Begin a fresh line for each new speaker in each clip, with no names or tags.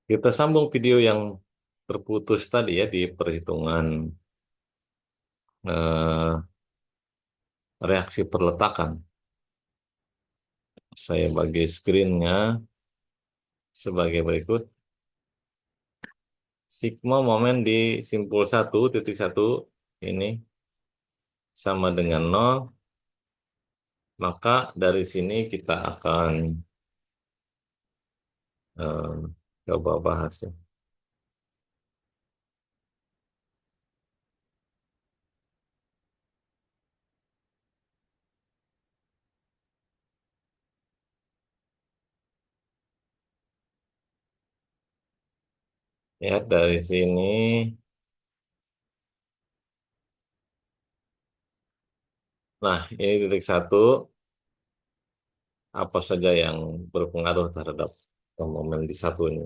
Kita sambung video yang terputus tadi ya di perhitungan eh, reaksi perletakan. Saya bagi screen-nya sebagai berikut. Sigma momen di simpul 1.1 ini sama dengan nol, maka dari sini kita akan eh, coba bahas ya. Ya, dari sini, nah ini titik satu, apa saja yang berpengaruh terhadap momen di satu ini.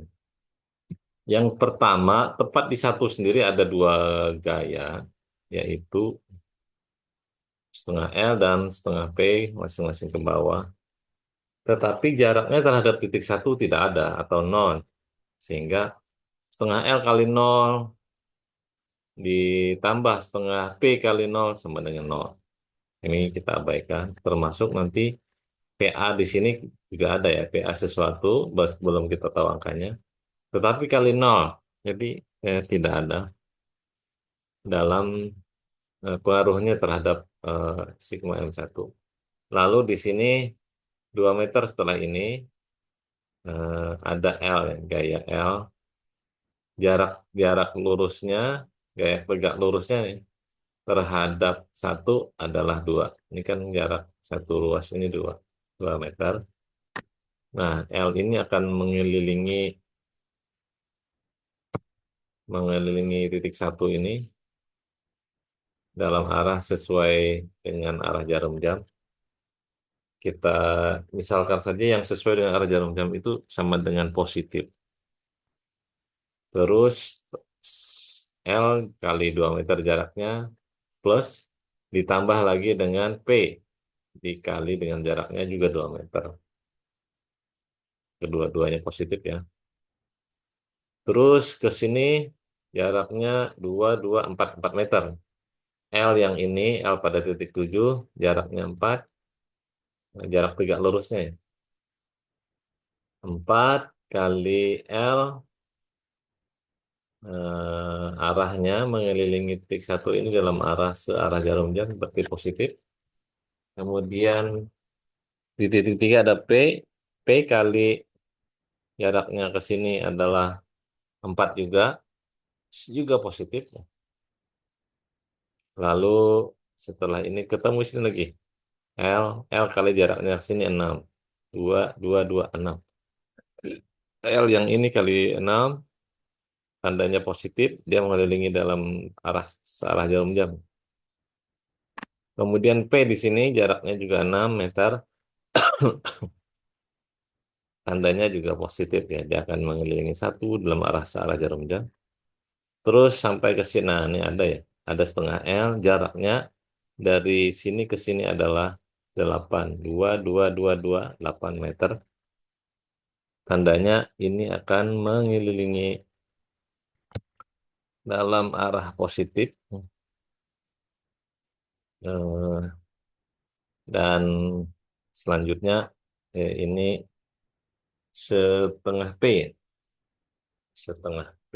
Yang pertama, tepat di satu sendiri ada dua gaya, yaitu setengah L dan setengah P masing-masing ke bawah. Tetapi jaraknya terhadap titik satu tidak ada atau nol, sehingga setengah L kali nol ditambah setengah P kali nol sama dengan nol. Ini kita abaikan, termasuk nanti PA di sini juga ada ya, PA sesuatu, belum kita tahu angkanya. Tetapi kali nol, jadi tidak ada dalam pengaruhnya terhadap eh, sigma M1. Lalu di sini 2 meter setelah ini ada L ya, gaya L. Jarak jarak lurusnya, gaya tegak lurusnya nih, terhadap satu adalah 2. Ini kan jarak satu ruas ini 2 meter. Nah, L ini akan mengelilingi titik satu ini dalam arah sesuai dengan arah jarum jam. Kita misalkan saja yang sesuai dengan arah jarum jam itu sama dengan positif. Terus L kali 2 meter jaraknya plus ditambah lagi dengan P dikali dengan jaraknya juga 2 meter. Kedua-duanya positif ya. Terus ke sini jaraknya 4 meter. L yang ini, L pada titik 7 jaraknya 4, jarak tegak lurusnya ya. 4 kali L arahnya mengelilingi titik satu ini dalam arah searah jarum jam berarti positif. Kemudian di titik 3 ada P, P kali jaraknya ke sini adalah 4 juga positif. Lalu setelah ini ketemu sini lagi. L, L kali jaraknya ke sini 6. 2, 6. L yang ini kali 6, tandanya positif, dia mengelilingi dalam arah searah jarum jam. Kemudian P di sini jaraknya juga 6 meter, tandanya juga positif ya. Dia akan mengelilingi satu dalam arah searah jarum jam. Terus sampai ke sini, nah ini ada ya, ada setengah L, jaraknya dari sini ke sini adalah 8, 8 meter. Tandanya ini akan mengelilingi dalam arah positif. Eh, dan selanjutnya ini setengah P, setengah P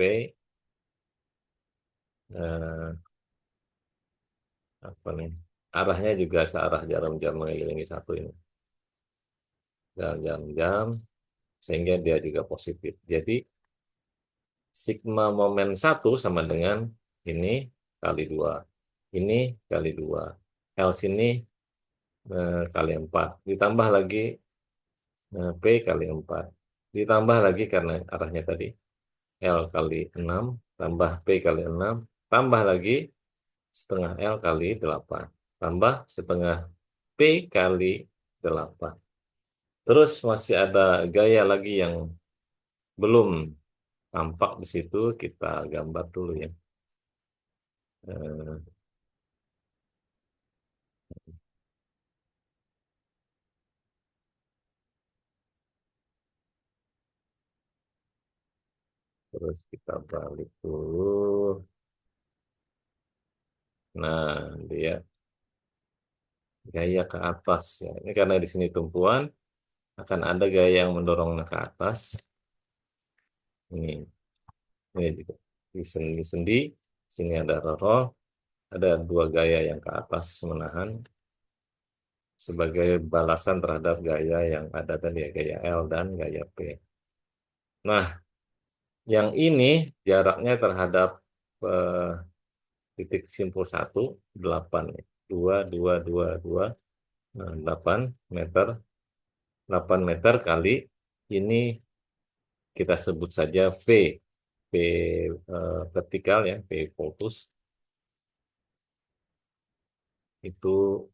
eh, apa nih? Arahnya juga searah jarum jam mengelilingi satu ini. Jarum jam sehingga dia juga positif. Jadi sigma momen satu sama dengan ini kali 2. Ini kali 2. L sini kali 4. Ditambah lagi P kali 4. Ditambah lagi karena arahnya tadi L kali 6. Tambah P kali 6. Tambah lagi setengah L kali 8. Tambah setengah P kali 8. Terus masih ada gaya lagi yang belum tampak di situ. Kita gambar dulu ya. Eh, Terus kita balik dulu. Nah, dia gaya ke atas ya. Ini karena di sini tumpuan, akan ada gaya yang mendorongnya ke atas. Ini juga di sendi-sendi. Sini ada roro, ada dua gaya yang ke atas menahan sebagai balasan terhadap gaya yang ada tadi ya, gaya L dan gaya P. Nah, yang ini jaraknya terhadap eh, titik simpul 1, 8. 2, 2, 2, 2, 8 meter. 8 meter kali ini kita sebut saja V. V vertikal ya, V fokus. Itu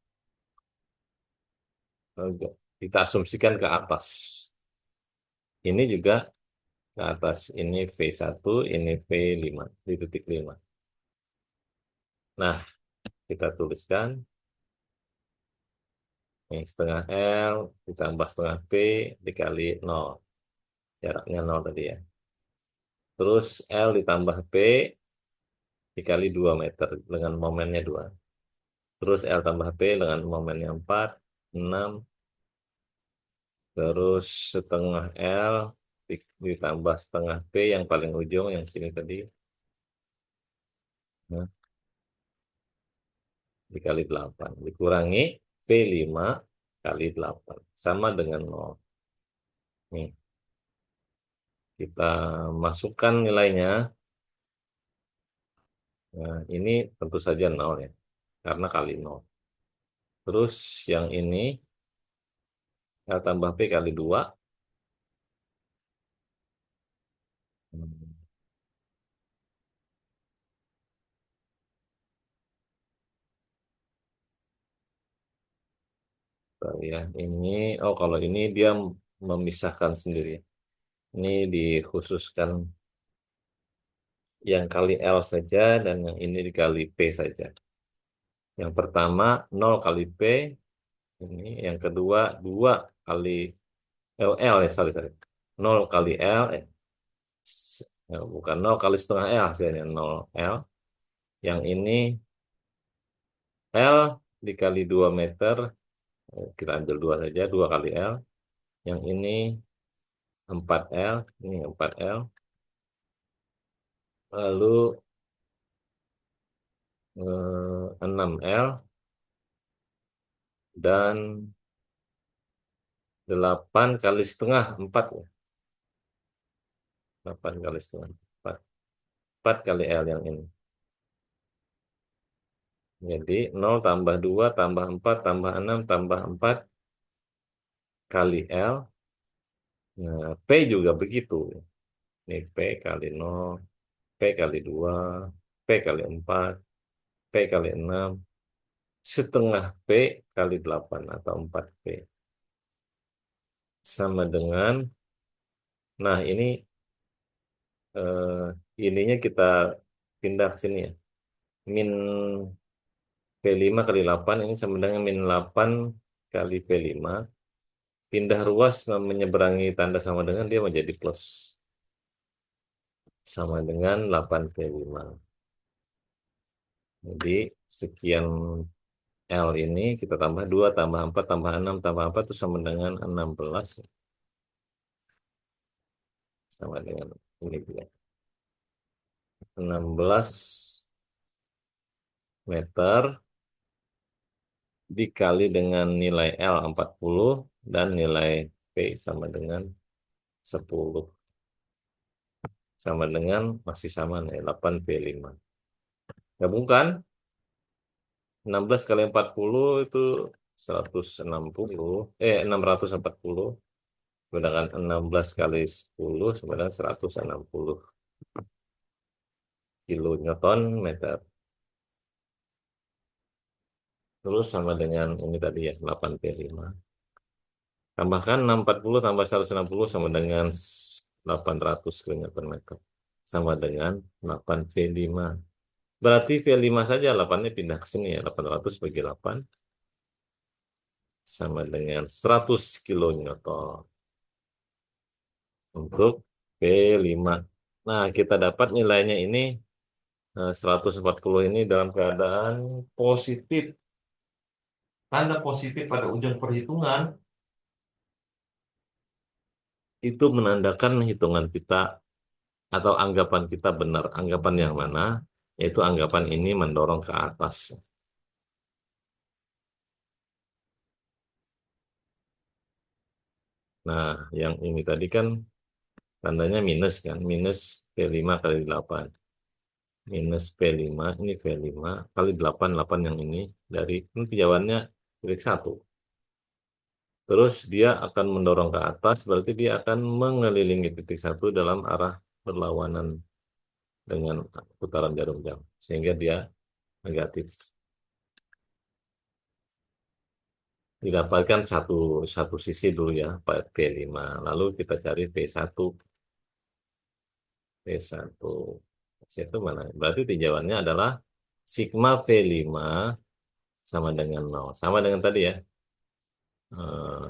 kita asumsikan ke atas. Ini juga ke atas. Ini V1, ini V5, di titik 5. Nah, kita tuliskan ini setengah L ditambah setengah P dikali 0. Jaraknya 0 tadi ya. Terus L ditambah P dikali 2 meter dengan momennya 2. Terus L tambah P dengan momennya 4, 6. Terus setengah L ditambah setengah P yang paling ujung yang sini tadi. Nah, dikali 8. Dikurangi V5 kali 8. Sama dengan 0. Nih, kita masukkan nilainya. Nah, ini tentu saja 0 ya. Karena kali 0. Terus yang ini L tambah P kali 2. Hmm, bentar ya. Ini, oh kalau ini dia memisahkan sendiri. Ini dikhususkan yang kali L saja dan yang ini dikali P saja. Yang pertama 0 kali P, ini yang kedua 2 kali L ya, sorry, sorry. 0 kali L, bukan 0 kali setengah L hasilnya 0 L. Yang ini L dikali 2 meter, kita ambil 2 saja, 2 kali L. Yang ini 4L, ini 4L. Lalu 6L dan 8 kali setengah 4 ya. 8 kali setengah 4. 4 kali L yang ini. Jadi 0 tambah 2 tambah 4 tambah 6 tambah 4 kali L. Nah, P juga begitu. Ini P kali 0, P kali 2, P kali 4, P kali 6, setengah P kali 8 atau 4P. Sama dengan, nah ini ininya kita pindah ke sini ya. Min P5 kali 8 ini sama dengan min 8 kali P5. Pindah ruas menyeberangi tanda sama dengan dia menjadi plus. Sama dengan 8P5. Jadi sekian L ini kita tambah 2 tambah 4 tambah 6 tambah 4 itu sama dengan 16. Sama dengan ini juga. 16 meter dikali dengan nilai L 40 dan nilai P sama dengan 10. Sama dengan masih sama nih 8P5. Gabungkan 16 kali 40 itu 160, 640. Sedangkan 16 kali 10 sebenarnya 160 kilonewton meter. Terus sama dengan ini tadi ya 8P5. Tambahkan 640 tambah 160 sama dengan 800 kilonewton meter. Sama dengan 8V5. Berarti V5 saja 8-nya pindah ke sini ya. 800 bagi 8 sama dengan 100 kilonewton untuk V5. Nah, kita dapat nilainya ini 140 ini dalam keadaan positif. Tanda positif pada ujung perhitungan itu menandakan hitungan kita atau anggapan kita benar. Anggapan yang mana? Yaitu anggapan ini mendorong ke atas. Nah, yang ini tadi kan tandanya minus kan, minus P5 kali 8. Minus P5, ini P5 kali 8, 8 yang ini jawabannya titik satu. Terus dia akan mendorong ke atas, berarti dia akan mengelilingi titik satu dalam arah berlawanan dengan putaran jarum jam. Sehingga dia negatif. Didapatkan satu satu sisi dulu ya, P5. Lalu kita cari P1. P1. P1 mana? Berarti jawabannya adalah sigma V5 sama dengan nol. Sama dengan tadi ya. Eh,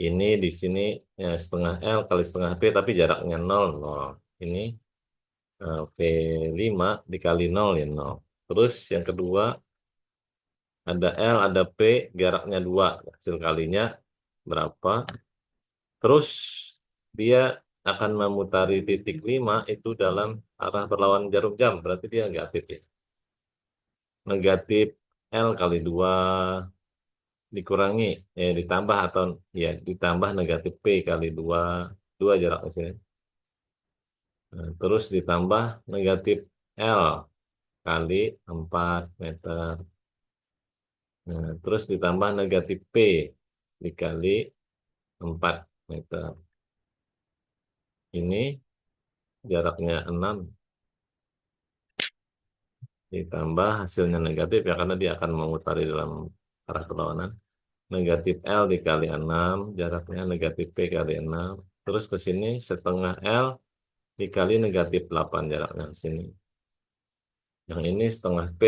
ini di sini ya, setengah L kali setengah P, tapi jaraknya nol nol. Ini V5 dikali nol ya nol. Terus yang kedua, ada L, ada P, jaraknya 2. Hasil kalinya berapa? Terus dia akan memutari titik 5 itu dalam arah berlawan jarum jam. Berarti dia negatif ya. Negatif L kali 2 dikurangi, ditambah atau ya ditambah negatif P kali 2. 2 jaraknya sini. Nah, terus ditambah negatif L kali 4 meter. Nah, terus ditambah negatif P dikali 4 meter. Ini jaraknya 6 ditambah hasilnya negatif ya karena dia akan memutari dalam arah berlawanan. Negatif L dikali 6 jaraknya negatif P kali 6. Terus ke sini setengah L dikali negatif 8 jaraknya ke sini. Yang ini setengah P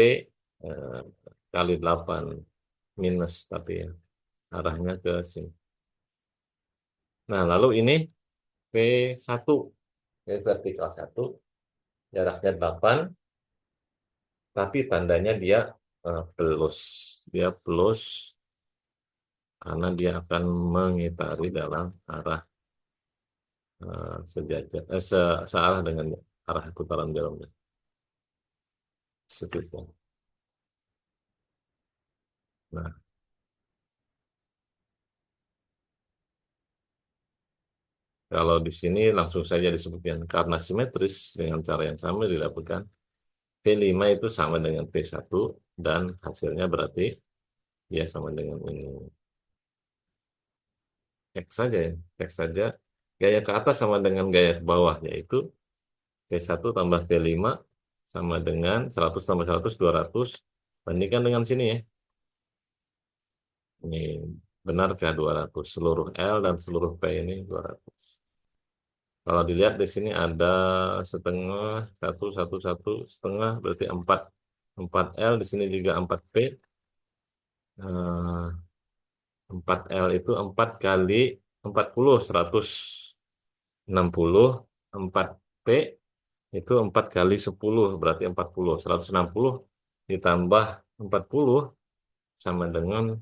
eh, kali 8 minus tapi ya arahnya ke sini. Nah, lalu ini P1 ini vertikal 1 jaraknya 8 tapi tandanya dia plus. Dia plus karena dia akan mengitari dalam arah sejajar searah dengan arah putaran jarumnya. Segitu. Nah, kalau di sini langsung saja disebutkan karena simetris dengan cara yang sama dilakukan P5 itu sama dengan P1 dan hasilnya berarti dia sama dengan ini. Cek saja ya, cek saja gaya ke atas sama dengan gaya ke bawah yaitu P1 tambah P5 sama dengan 100 tambah 100 200 bandingkan dengan sini ya. Ini benarkah 200 seluruh L dan seluruh P ini 200. Kalau dilihat di sini ada setengah, satu, satu, satu, setengah, berarti 4. 4L, di sini juga 4P. Eh, 4L itu 4 kali 40, 160. 4P itu 4 kali 10, berarti 40. 160 ditambah 40 sama dengan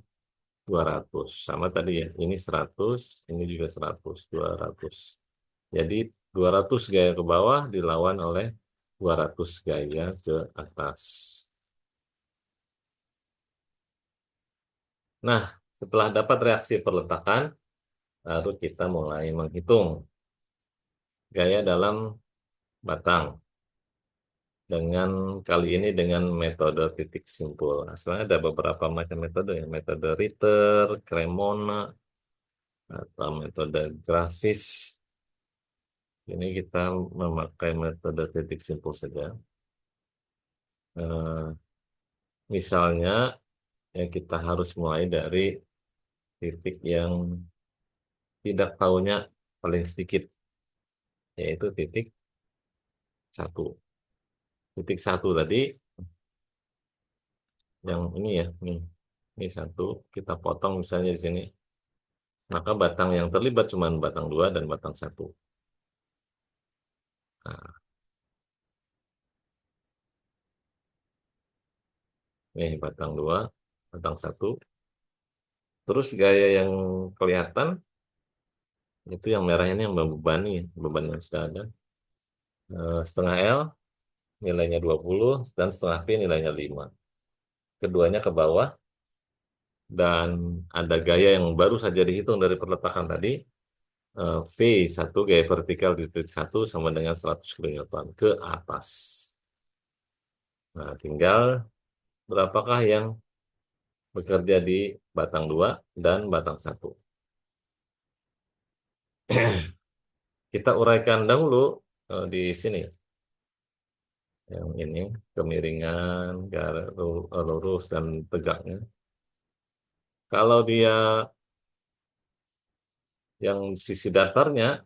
200. Sama tadi ya, ini 100, ini juga 100, 200. Jadi 200 gaya ke bawah dilawan oleh 200 gaya ke atas. Nah, setelah dapat reaksi perletakan, baru kita mulai menghitung gaya dalam batang. Dengan kali ini dengan metode titik simpul. Nah, sebenarnya ada beberapa macam metode ya. Metode Ritter, Cremona, atau metode grafis. Ini kita memakai metode titik simpul saja. Eh, misalnya, ya kita harus mulai dari titik yang tidak tahunya paling sedikit, yaitu titik satu. Titik satu tadi, yang ini ya, ini satu, kita potong misalnya di sini. Maka batang yang terlibat cuma batang 2 dan batang satu. Nah, ini batang dua, batang satu. Terus gaya yang kelihatan itu yang merah ini yang membebani, beban yang sudah ada. Setengah L nilainya 20 dan setengah P nilainya 5. Keduanya ke bawah dan ada gaya yang baru saja dihitung dari perletakan tadi. V satu gaya vertikal di titik satu sama dengan 100 kN ke atas. Nah, tinggal berapakah yang bekerja di batang 2 dan batang satu. Kita uraikan dahulu di sini. Yang ini kemiringan, lurus dan tegaknya. Kalau dia yang sisi datarnya,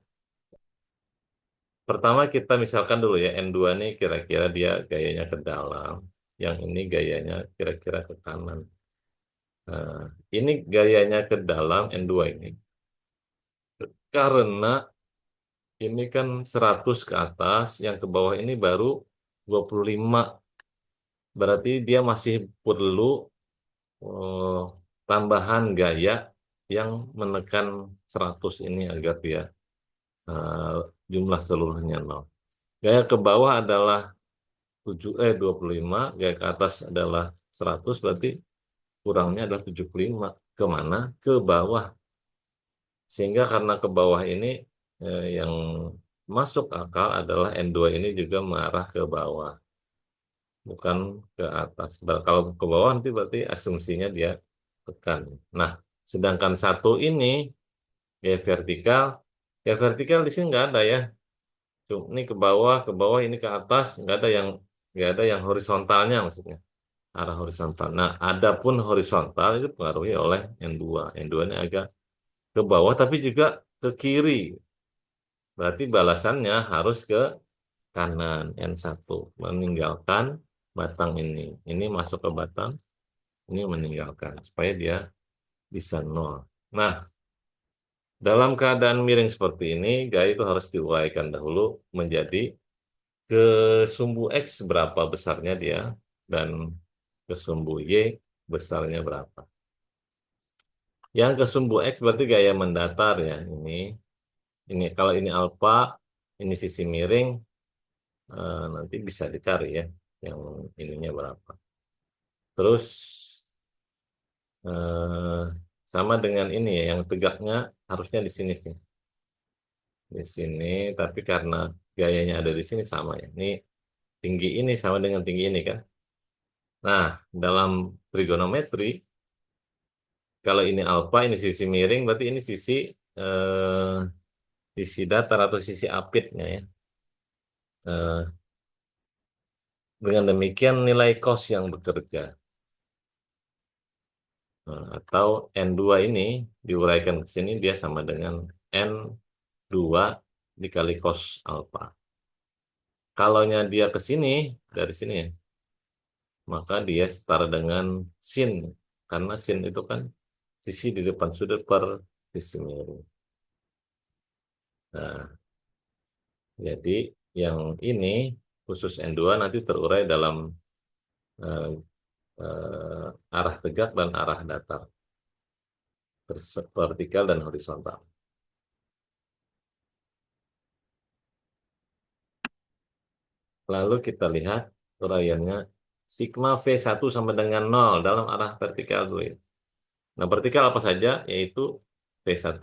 pertama kita misalkan dulu ya, N2 ini kira-kira dia gayanya ke dalam, yang ini gayanya kira-kira ke kanan. Nah, ini gayanya ke dalam N2 ini. Karena ini kan 100 ke atas, yang ke bawah ini baru 25. Berarti dia masih perlu eh, tambahan gaya yang menekan 100 ini agar dia eh, jumlah seluruhnya 0. Gaya ke bawah adalah 25, gaya ke atas adalah 100, berarti kurangnya adalah 75. Kemana? Ke bawah. Sehingga karena ke bawah ini yang masuk akal adalah N2 ini juga mengarah ke bawah, bukan ke atas. Kalau ke bawah nanti berarti asumsinya dia tekan. Nah, sedangkan satu ini gaya vertikal, gaya vertikal di sini nggak ada ya. Ini ke bawah, ini ke atas, nggak ada yang horizontalnya maksudnya, arah horizontal. Nah, adapun horizontal itu dipengaruhi oleh N2. N2 ini agak ke bawah tapi juga ke kiri. Berarti balasannya harus ke kanan N1, meninggalkan batang ini. Ini masuk ke batang, ini meninggalkan supaya dia bisa nol. Nah, dalam keadaan miring seperti ini, gaya itu harus diuraikan dahulu menjadi ke sumbu X berapa besarnya dia dan ke sumbu Y besarnya berapa. Yang ke sumbu X berarti gaya mendatar ya. Ini kalau ini alfa, ini sisi miring, nanti bisa dicari ya yang ininya berapa. Terus eh, sama dengan ini ya, yang tegaknya harusnya di sini sih. Di sini, tapi karena gayanya ada di sini sama ya. Ini tinggi ini sama dengan tinggi ini kan. Nah, dalam trigonometri, kalau ini alfa, ini sisi miring, berarti ini sisi datar atau sisi apitnya ya. Eh, dengan demikian nilai cos yang bekerja. Atau N2 ini diuraikan ke sini dia sama dengan N2 dikali cos alfa. Kalaunya dia ke sini, dari sini ya, maka dia setara dengan sin. Karena sin itu kan sisi di depan sudut per sisi miring. Nah, jadi yang ini khusus N2 nanti terurai dalam eh, arah tegak dan arah datar, vertikal dan horizontal. Lalu kita lihat uraiannya sigma V1 sama dengan 0 dalam arah vertikal dulu ya. Nah, vertikal apa saja? Yaitu V1,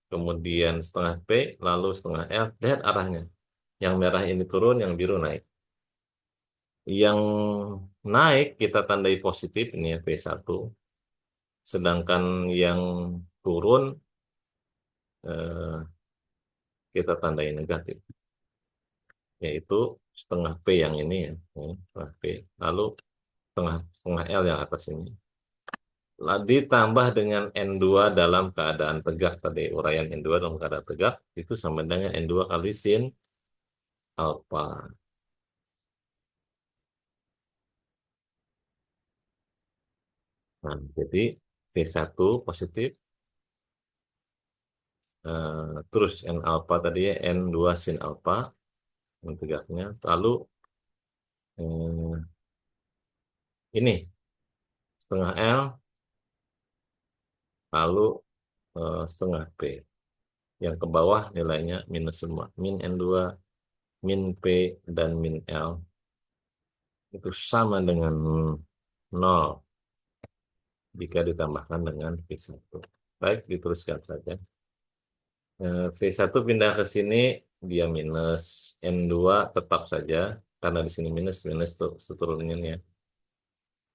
kemudian setengah P, lalu setengah L. Lihat arahnya. Yang merah ini turun, yang biru naik. Yang naik kita tandai positif, ini ya V1. Sedangkan yang turun eh, kita tandai negatif. Yaitu setengah P yang ini ya. Setengah P. Lalu setengah, setengah L yang atas ini. Ditambah dengan N2 dalam keadaan tegak tadi, uraian N2 dalam keadaan tegak itu sama dengan N2 kali sin alfa. Nah, jadi V1 positif, terus N alfa tadi ya N2 sin alfa, tegaknya. Lalu ini setengah L, lalu setengah P. Yang ke bawah nilainya minus semua. Min N2, min P, dan min L itu sama dengan 0 jika ditambahkan dengan V1. Baik, diteruskan saja. V1 pindah ke sini, dia minus. N2 tetap saja, karena di sini minus, minus tuh seturunnya ya.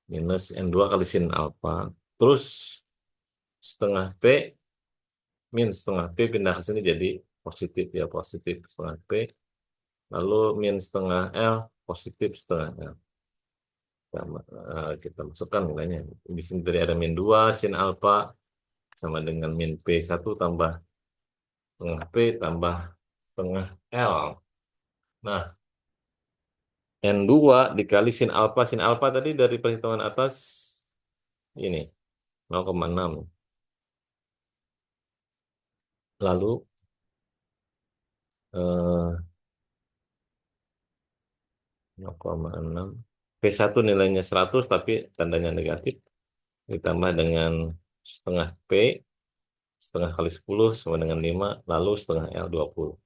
Minus N2 kali sin alfa. Terus setengah P, min setengah P pindah ke sini jadi positif ya, positif setengah P. Lalu min setengah L, positif setengah L. Kita masukkan nilainya. Di sini tadi ada min 2 sin alfa sama dengan min P1 tambah setengah P tambah setengah L. Nah, N2 dikali sin alfa tadi dari perhitungan atas ini 0,6. Lalu eh, 0,6. P1 nilainya 100 tapi tandanya negatif. Ditambah dengan setengah P, setengah kali 10 sama dengan 5, lalu setengah L 20.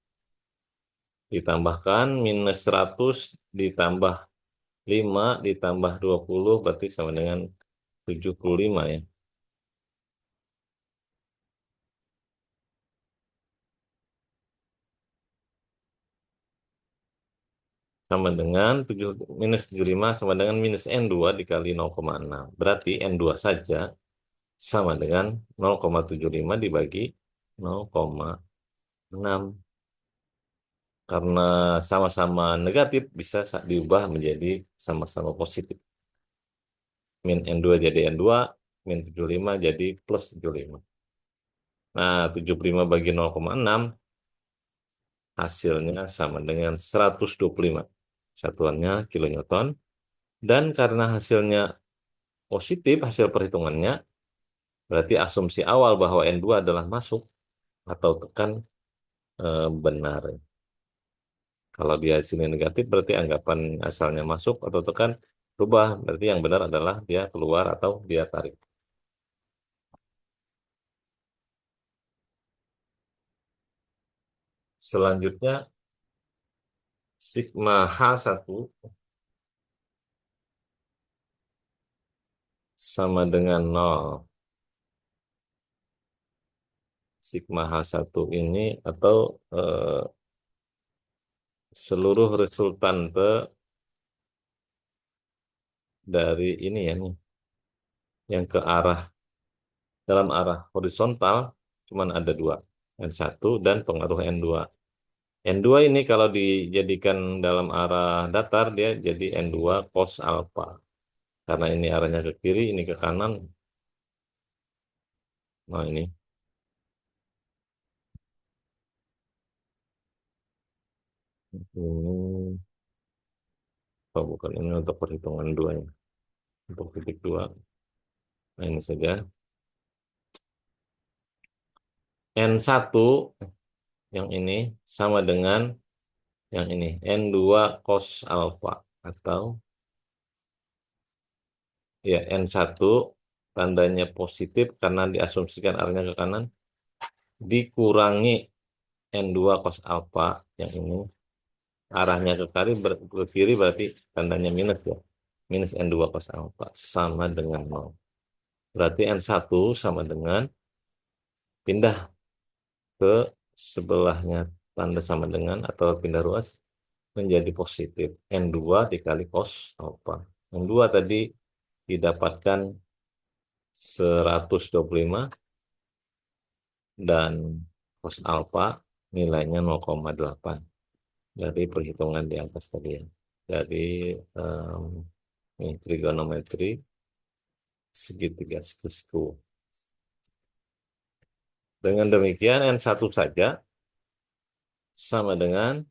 Ditambahkan minus 100 ditambah 5 ditambah 20 berarti sama dengan 75 ya. Sama dengan minus 75 sama dengan minus N2 dikali 0,6. Berarti N2 saja sama dengan 0,75 dibagi 0,6. Karena sama-sama negatif bisa diubah menjadi sama-sama positif. Min N2 jadi N2, min 75 jadi plus 75. Nah, 75 bagi 0,6 hasilnya sama dengan 125. Satuannya kilonewton. Dan karena hasilnya positif, hasil perhitungannya, berarti asumsi awal bahwa N2 adalah masuk atau tekan benar. Kalau dia sini negatif, berarti anggapan asalnya masuk atau tekan berubah. Berarti yang benar adalah dia keluar atau dia tarik. Selanjutnya, sigma H1 sama dengan 0. Sigma H1 ini atau seluruh resultante dari ini ya nih, yang ke arah dalam arah horizontal cuman ada dua, N1 dan pengaruh N2. N2 ini kalau dijadikan dalam arah datar dia jadi N2 cos alpha. Karena ini arahnya ke kiri, ini ke kanan. Nah ini oh bukan ini untuk perhitungan dua ya. Untuk titik dua. Nah ini saja. N1 yang ini sama dengan yang ini N2 cos alpha atau ya N1 tandanya positif karena diasumsikan arahnya ke kanan dikurangi N2 cos alpha yang ini arahnya ke kiri berarti tandanya minus ya. Minus N2 cos alpha sama dengan 0. Berarti N1 sama dengan pindah ke sebelahnya tanda sama dengan atau pindah ruas menjadi positif. N2 dikali cos alpha. N2 tadi didapatkan 125 dan cos alpha nilainya 0,8 dari perhitungan di atas tadi ya. Dari ini, trigonometri segitiga siku. Dengan demikian N1 saja sama dengan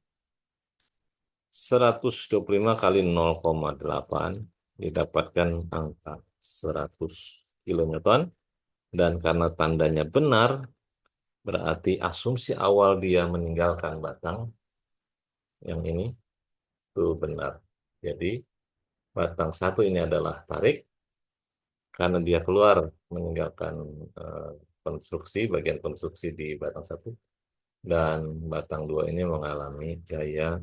125 kali 0,8 didapatkan angka 100 kilonewton dan karena tandanya benar berarti asumsi awal dia meninggalkan batang yang ini Itu benar. Jadi batang satu ini adalah tarik karena dia keluar meninggalkan eh, konstruksi, bagian konstruksi di batang satu. Dan batang dua ini mengalami gaya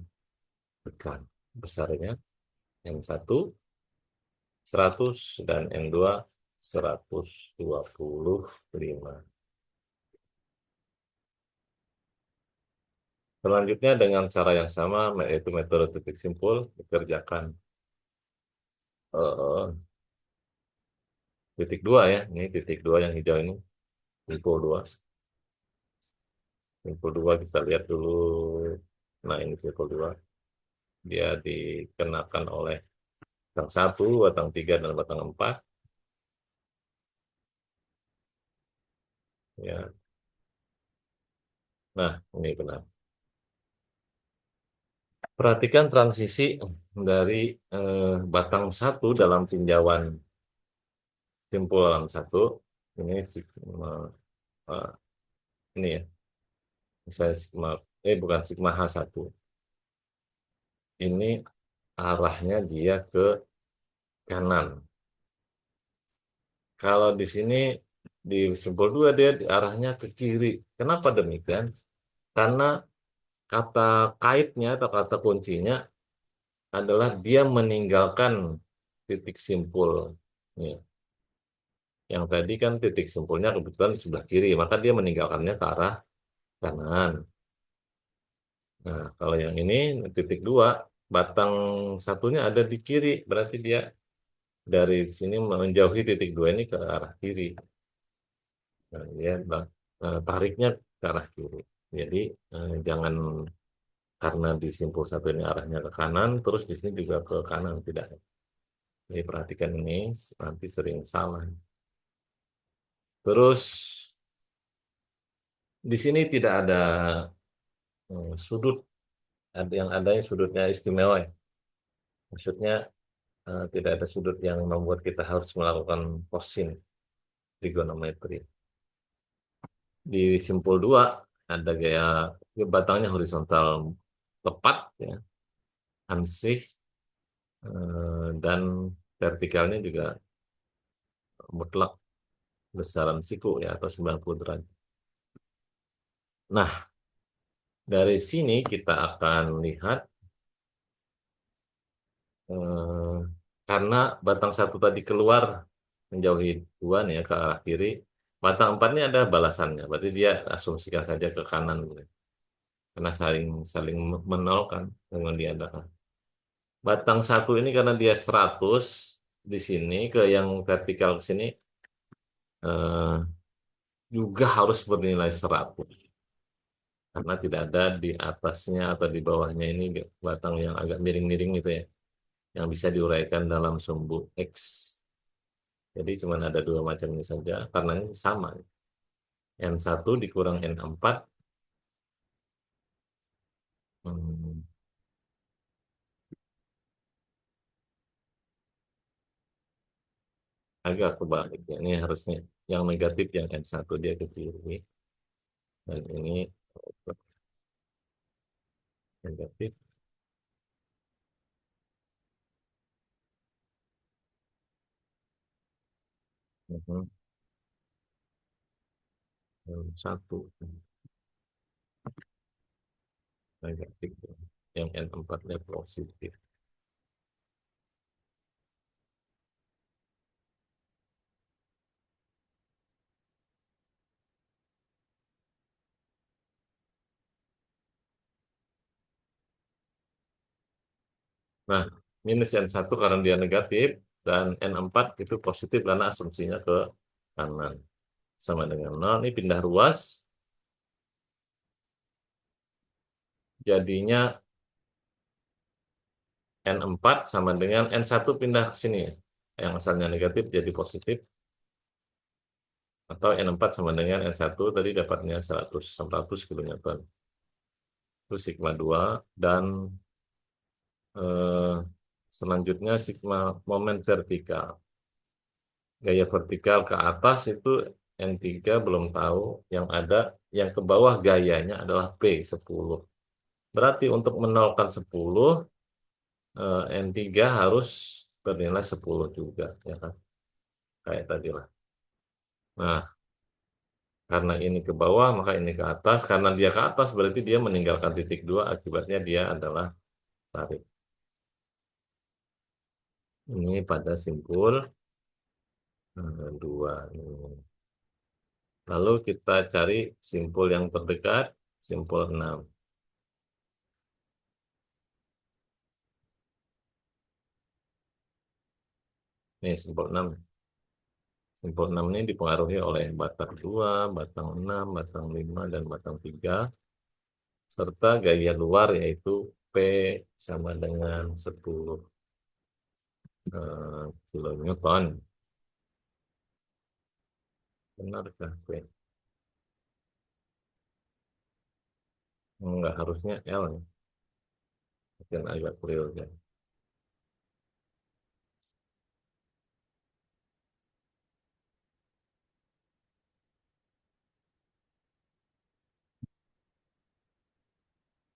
tekan. Besarnya N1 100 dan N2 125. Selanjutnya dengan cara yang sama, yaitu metode titik simpul, dikerjakan eh, titik dua ya. Ini titik dua yang hijau ini, simpul dua. Simpul dua kita lihat dulu. Nah ini simpul dua. Dia dikenakan oleh batang satu, batang tiga, dan batang empat. Ya, nah ini benar. Perhatikan transisi dari batang satu dalam tinjauan simpul dalam satu. Ini sigma, eh, ini ya, misalnya sigma, bukan sigma H1. Ini arahnya dia ke kanan. Kalau di sini di simpul dua dia arahnya ke kiri. Kenapa demikian? Karena kata kaitnya atau kata kuncinya adalah dia meninggalkan titik simpul. Nih, yang tadi kan titik simpulnya kebetulan di sebelah kiri, maka dia meninggalkannya ke arah kanan. Nah, kalau yang ini titik dua, batang satunya ada di kiri, berarti dia dari sini menjauhi titik dua ini ke arah kiri. Nah, dia tariknya ke arah kiri. Jadi jangan karena di simpul satu ini arahnya ke kanan, terus di sini juga ke kanan, tidak. Jadi perhatikan ini, nanti sering salah. Terus di sini tidak ada sudut, ada yang adanya sudutnya istimewa ya. Maksudnya tidak ada sudut yang membuat kita harus melakukan kosin trigonometri. Di simpul 2 ada gaya ya, batangnya horizontal tepat ya, ansih dan vertikalnya juga mutlak besaran siku ya atau 90 derajat. Nah, dari sini kita akan lihat eh, karena batang satu tadi keluar menjauhi dua nih ya ke arah kiri, batang empat ini ada balasannya, berarti dia asumsikan saja ke kanan gitu. Karena saling saling menolkan dengan diadakan. Batang satu ini karena dia 100 di sini ke yang vertikal ke sini eh, juga harus bernilai 100 karena tidak ada di atasnya atau di bawahnya ini batang yang agak miring-miring gitu ya yang bisa diuraikan dalam sumbu X. Jadi cuma ada dua macam ini saja karena ini sama. N1 dikurang N4 hmm, agak kebalik ya. Ini harusnya yang negatif yang N1 dia ke kiri dan ini negatif. Mhm. N1 negatif yang N4-nya positif. Nah, minus N1 karena dia negatif dan N4 itu positif karena asumsinya ke kanan. Sama dengan 0, ini pindah ruas, jadinya N4 sama dengan N1 pindah ke sini. Yang asalnya negatif jadi positif, atau N4 sama dengan N1 tadi dapatnya 100 kilonewton. Itu sigma 2 dan eh, selanjutnya sigma momen vertikal. Gaya vertikal ke atas itu N3 belum tahu, yang ada yang ke bawah gayanya adalah P10. Berarti untuk menolkan 10 N3 harus bernilai 10 juga, ya kan? Kayak tadi lah. Nah, karena ini ke bawah, maka ini ke atas. Karena dia ke atas, berarti dia meninggalkan titik 2, akibatnya dia adalah tarik. Ini pada simpul 2. Lalu kita cari simpul yang terdekat, simpul 6. Ini simpul 6. Simpul 6 ini dipengaruhi oleh batang 2, batang 6, batang 5, dan batang 3, serta gaya luar yaitu P sama dengan 10 kilonewton. Benarkah P? Enggak, harusnya L nih. Mungkin agak keliru ya.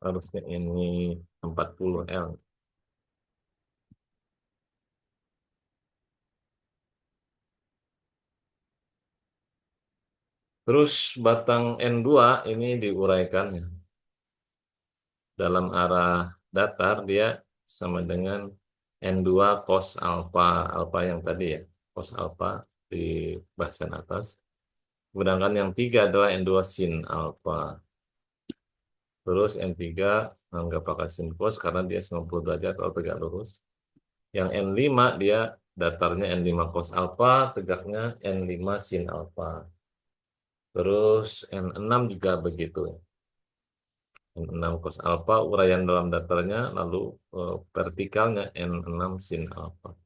Harusnya ini 40 L. Terus batang N2 ini diuraikan ya. Dalam arah datar dia sama dengan N2 cos alfa, alfa yang tadi ya, cos alfa di bahasan atas. Sedangkan yang tiga adalah N2 sin alfa. Terus N3 nggak pakai sin cos karena dia 90 derajat kalau tegak lurus. Yang N5 dia datarnya N5 cos alfa, tegaknya N5 sin alfa. Terus N6 juga begitu. N6 cos alfa, uraian dalam datarnya, lalu vertikalnya N6 sin alfa.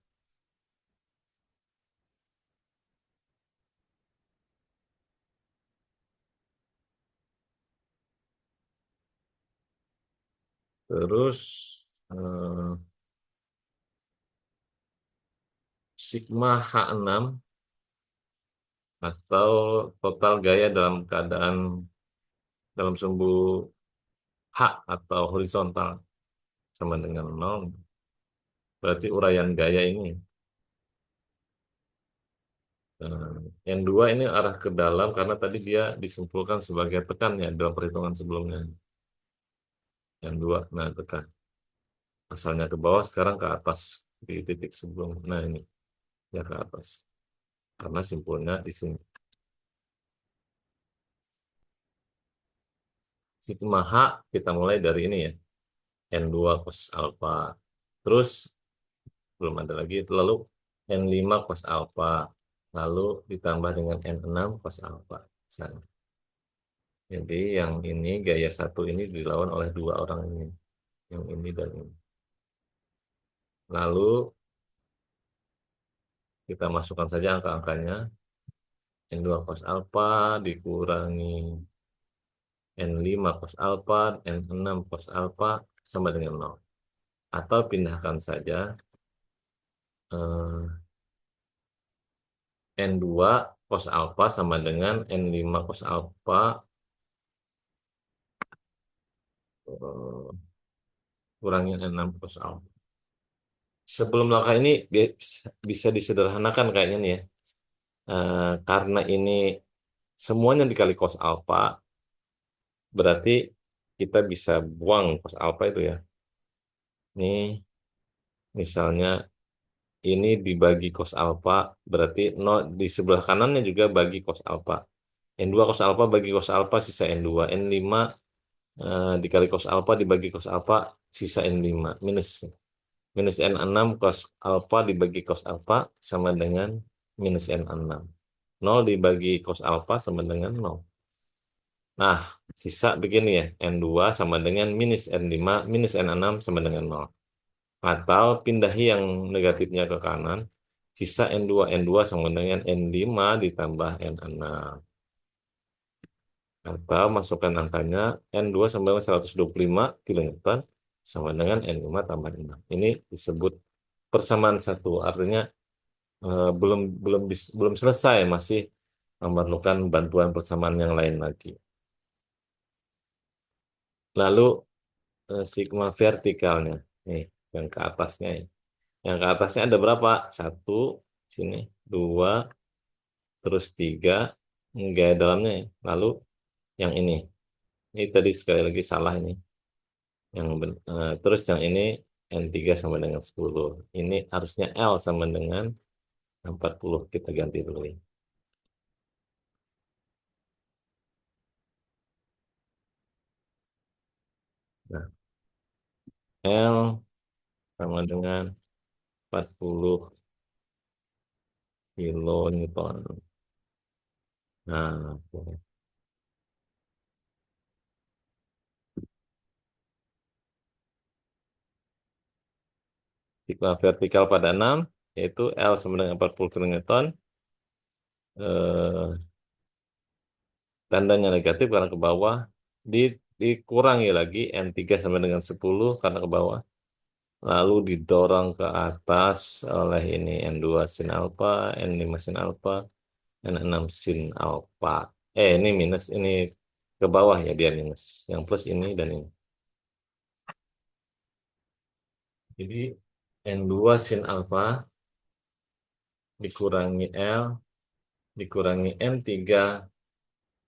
Terus eh, sigma H6 atau total gaya dalam keadaan dalam sumbu H atau horizontal sama dengan 0. Berarti uraian gaya ini. Yang dua ini arah ke dalam karena tadi dia disimpulkan sebagai tekan ya dalam perhitungan sebelumnya. Yang dua, nah tekan. Asalnya ke bawah, sekarang ke atas di titik sebelum. Nah ini ya ke atas. Karena simpulnya di sini. Sigma H kita mulai dari ini ya. N2 cos alfa. Terus belum ada lagi. Lalu N5 cos alfa. Lalu ditambah dengan N6 cos alfa. Sana. Jadi yang ini gaya satu ini dilawan oleh dua orang ini. Yang ini dan ini. Lalu kita masukkan saja angka-angkanya. N2 cos alfa dikurangi N5 cos alfa, N6 cos alfa sama dengan 0. Atau pindahkan saja eh, N2 cos alfa sama dengan N5 cos alfa kurangi N6 cos alfa. Sebelum langkah ini bisa disederhanakan kayaknya nih ya. Karena ini semuanya dikali cos alfa, berarti kita bisa buang cos alfa itu ya. Ini misalnya ini dibagi cos alfa, berarti no, di sebelah kanannya juga bagi cos alfa. N2 cos alfa bagi cos alfa sisa N2. N5 dikali cos alfa dibagi cos alfa sisa N5. Minus N6 cos alfa dibagi cos alfa sama dengan minus N6. 0 dibagi cos alfa sama dengan 0. Nah, sisa begini ya. N2 sama dengan minus N5 minus N6 sama dengan 0. Atau pindahi yang negatifnya ke kanan, sisa N2. N2 sama dengan N5 ditambah N6. Atau masukkan angkanya N2 sama dengan 125 kilonewton sama dengan N5 tambah 6. Ini disebut persamaan satu. Artinya belum belum selesai, masih memerlukan bantuan persamaan yang lain lagi. Lalu sigma vertikalnya. Nih. yang ke atasnya ya. Yang ke atasnya ada berapa? Satu, sini, dua, terus tiga, enggak dalamnya ya. Lalu yang ini tadi sekali lagi salah ini. Terus yang ini N3 sama dengan 10. Ini harusnya L sama dengan 40. Kita ganti dulu ya. Nah, L sama dengan 40 kilonewton. Nah, sigma vertikal pada 6, yaitu L sama dengan 40 kilonewton. Eh, Tandanya negatif karena ke bawah. Dikurangi lagi N3 sama dengan 10 karena ke bawah. Lalu didorong ke atas oleh ini N2 sin alfa, N5 sin alfa, N6 sin alfa. Ini minus, ini ke bawah ya dia minus. Yang plus ini dan ini. Jadi N2 sin alfa dikurangi L, dikurangi N3,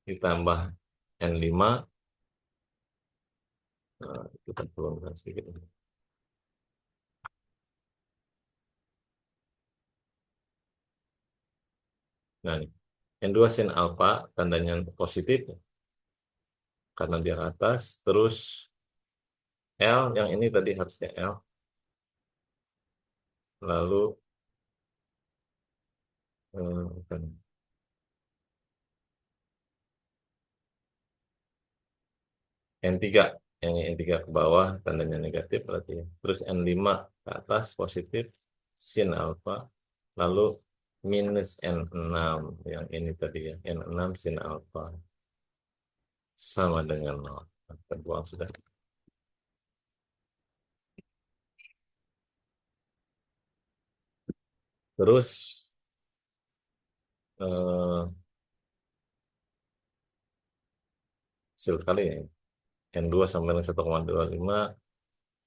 ditambah N5. Nah, kita turunkan sedikit. Nah, ini. N2 sin alfa, tandanya positif, karena dia ke atas. Terus L, yang ini tadi harusnya L. Lalu bukan. N3, yang N3 ke bawah, tandanya negatif berarti ya. Terus N5 ke atas, positif, sin alfa. Lalu minus N6, yang ini tadi ya, N6 sin alfa. Sama dengan 0. Terbuang sudah. Terus eh, hasil kali ya. N2 sama dengan 1,25,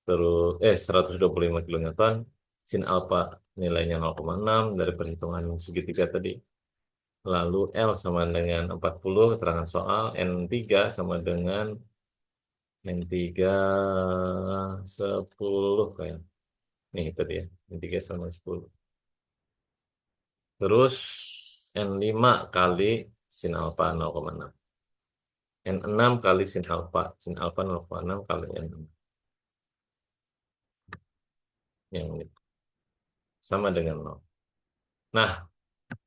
terus 125 kilonewton, sin alfa nilainya 0,6 dari perhitungan segitiga tadi. Lalu L sama dengan 40, keterangan soal. N3 sama dengan N3 10 kayak. Nih itu dia. N3 sama 10. Terus N5 kali sin alfa 0,6. N6 kali sin alfa. Sin alfa 0,6 kali N6. Yang ini. Sama dengan 0. Nah,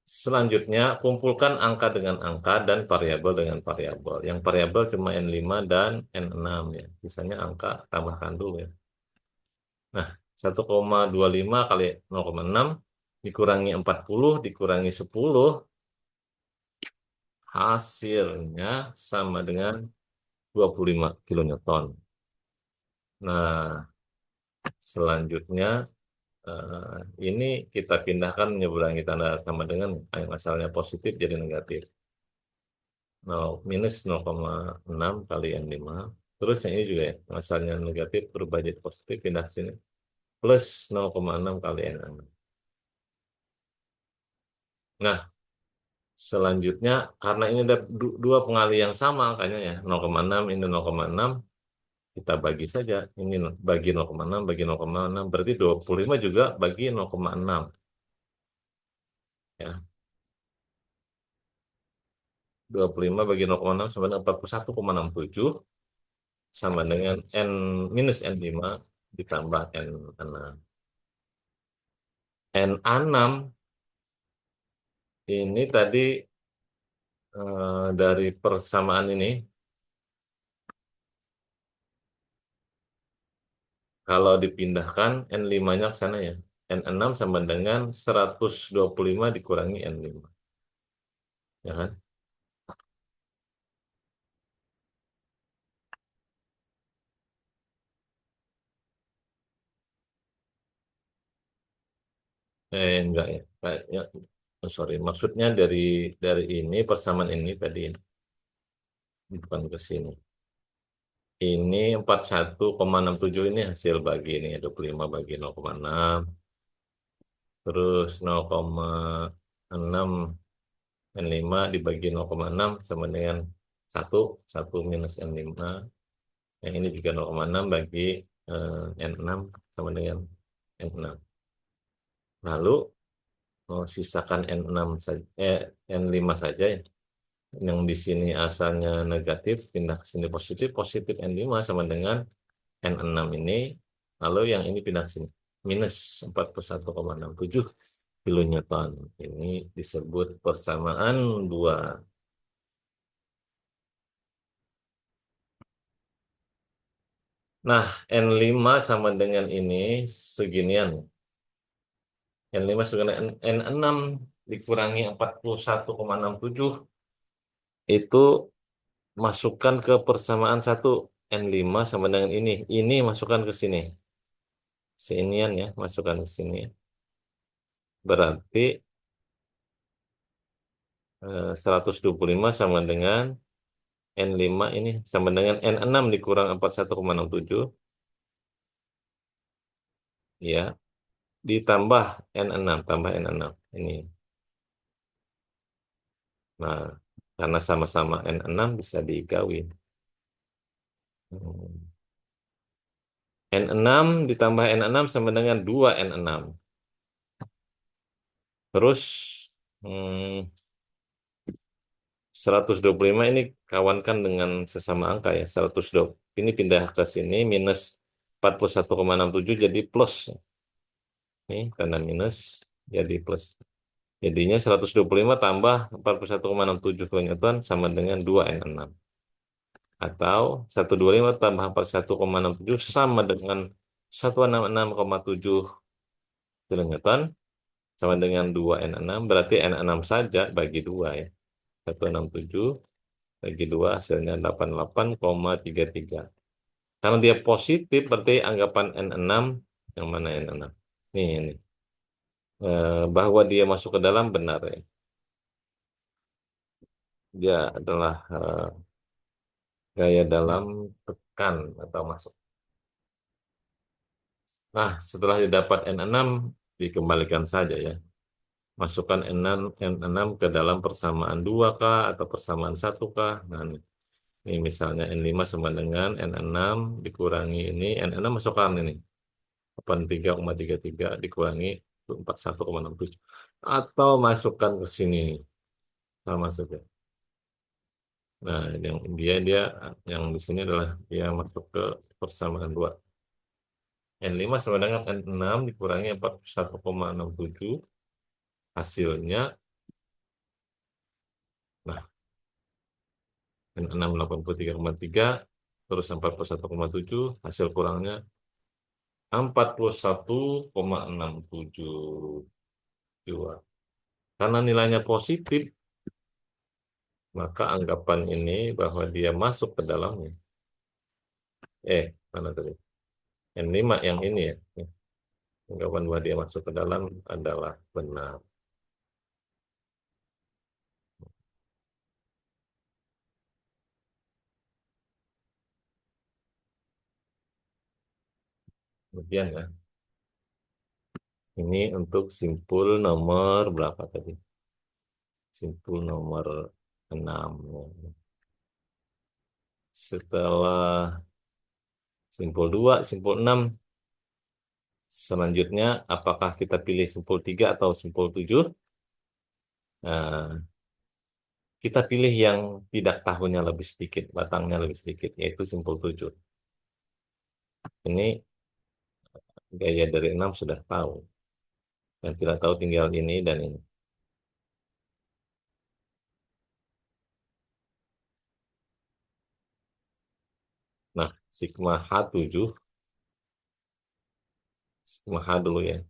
selanjutnya kumpulkan angka dengan angka dan variabel dengan variabel. Yang variabel cuma N5 dan N6 ya. Sisanya angka tambahkan dulu ya. Nah, 1,25 kali 0,6 dikurangi 40 dikurangi 10 hasilnya sama dengan 25 kilonewton. Nah, selanjutnya ini kita pindahkan menyeberangi tanda sama dengan yang asalnya positif jadi negatif. 0, minus 0,6 kali N5. Terus yang ini juga ya, yang asalnya negatif berubah jadi positif, pindah ke sini. Plus 0,6 kali N6. Nah, selanjutnya, karena ini ada dua pengali yang sama, makanya ya 0,6 ini 0,6, kita bagi saja. Ini bagi 0,6, bagi 0,6, berarti 25 juga bagi 0,6. Ya, 25 bagi 0,6 sama dengan 41,67, sama dengan N minus N5 ditambah N6. N6 ini tadi dari persamaan ini, kalau dipindahkan N5-nya ke sana ya. N6 sama dengan 125 dikurangi N5. Ya kan? Enggak ya. Kayaknya, oh, sorry. Maksudnya dari ini, persamaan ini tadi, bukan ke sini. Ini 41,67 ini hasil bagi ini, 25 bagi 0,6. Terus 0,6 N5 dibagi 0,6 sama dengan 1. 1 minus N5. Yang ini juga 0,6 bagi N6 sama dengan N6. Lalu sisakan N6 saja, N5 saja ya. Yang di sini asalnya negatif, pindah ke sini positif, positif N5 sama dengan N6 ini. Lalu yang ini pindah ke sini. Minus 41,67 kilonewton. Ini disebut persamaan dua. Nah, N5 sama dengan ini seginian. N5 sama dengan N6 dikurangi 41,67 itu masukkan ke persamaan satu. N5 sama dengan ini. Ini masukkan ke sini. Seinian ya, masukkan ke sini. Berarti 125 sama dengan N5 ini sama dengan N6 dikurang 41,67 ya, ditambah N6, tambah N6 ini. Nah, karena sama-sama N6 bisa digawin. Hmm. N6 ditambah N6 sama dengan 2 N6. Terus hmm, 125 ini kawankan dengan sesama angka ya. 120. Ini pindah ke sini minus 41,67 jadi plus. Nih, karena minus jadi plus. Jadinya 125 tambah 41,67 kilonewton sama dengan 2 N6. Atau 125 tambah 41,67 sama dengan 166,7 kilonewton sama dengan 2 N6. Berarti N6 saja bagi 2 ya. 167 bagi 2 hasilnya 88,33. Karena dia positif berarti anggapan N6 yang mana N6? Ini. Bahwa dia masuk ke dalam benar ya. Dia adalah gaya dalam tekan atau masuk. Nah, setelah didapat N6, dikembalikan saja ya. Masukkan N6 ke dalam persamaan 2K atau persamaan 1K. Nah, ini misalnya N5 sama dengan N6 dikurangi ini. N6 masukkan ini. 83,33 dikurangi 41,67. Atau masukkan ke sini. Sama saja. Nah, yang dia yang di sini adalah dia masuk ke persamaan 2. N5 sama dengan N6 dikurangi 41,67. Hasilnya, nah, N6 83,3 terus 41,7 hasil kurangnya 41,67. Karena nilainya positif, maka anggapan ini bahwa dia masuk ke dalamnya. Mana tadi? N5 yang ini ya. Anggapan bahwa dia masuk ke dalam adalah benar. Kemudian ya. Ini untuk simpul nomor berapa tadi? Simpul nomor 6. Setelah simpul 2, simpul 6, selanjutnya apakah kita pilih simpul 3 atau simpul 7? Nah, kita pilih yang tidak tahunya lebih sedikit, batangnya lebih sedikit, yaitu simpul 7. Ini gaya dari 6 sudah tahu. Yang tidak tahu tinggal ini dan ini. Nah, sigma H7, sigma H dulu ya.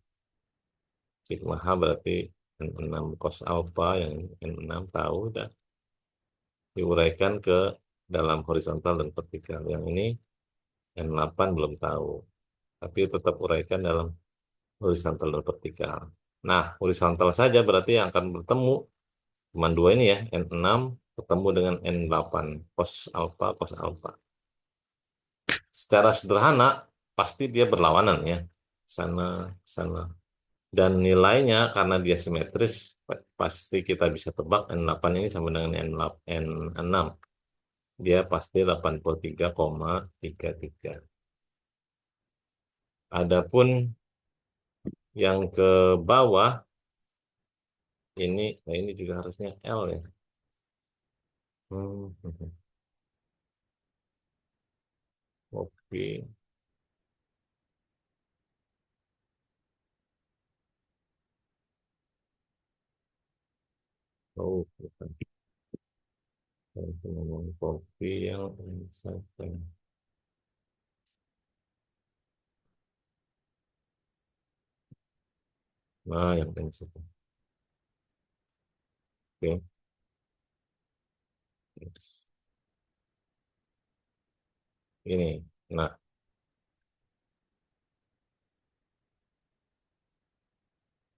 Sigma H berarti N6 cos alpha yang N6 tahu dan diuraikan ke dalam horizontal dan vertikal. Yang ini N8 belum tahu, tapi tetap uraikan dalam horizontal dan vertikal. Nah, horizontal saja berarti yang akan bertemu cuma dua ini ya, N6 ketemu dengan N8 cos alpha cos alpha. secara sederhana pasti dia berlawanan ya, sana sana. Dan nilainya karena dia simetris, pasti kita bisa tebak N8 ini sama dengan N6. Dia pasti 83,33. Adapun yang ke bawah ini, nah ini juga harusnya L ya. Hmm, oke. Oh, bukan. Saya ngomong kopi yang saja. Nah, yang prinsip. Oke. Yes. Ini. Nah,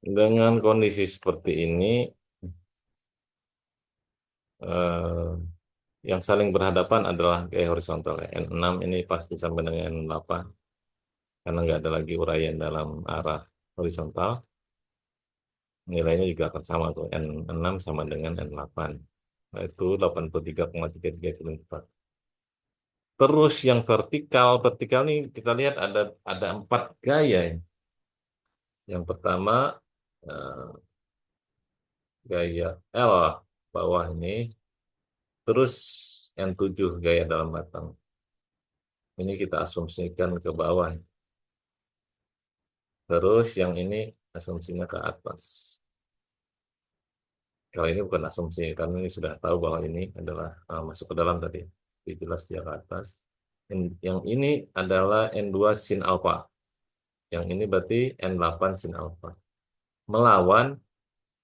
dengan kondisi seperti ini, eh, yang saling berhadapan adalah gaya horizontal ya. N6 ini pasti sampai dengan N8 karena nggak ada lagi uraian dalam arah horizontal. Nilainya juga akan sama tuh. N6 sama dengan N8. Nah, itu 83,334. Terus yang vertikal, vertikal nih kita lihat ada 4 gaya ya. Yang pertama eh, gaya L bawah ini, terus N7 gaya dalam batang. Ini kita asumsikan ke bawah. Terus yang ini asumsinya ke atas. Kalau ini bukan asumsi, karena ini sudah tahu bahwa ini adalah masuk ke dalam tadi. Jadi jelas dia ke atas. Yang ini adalah N2 sin alpha. Yang ini berarti N8 sin alpha. Melawan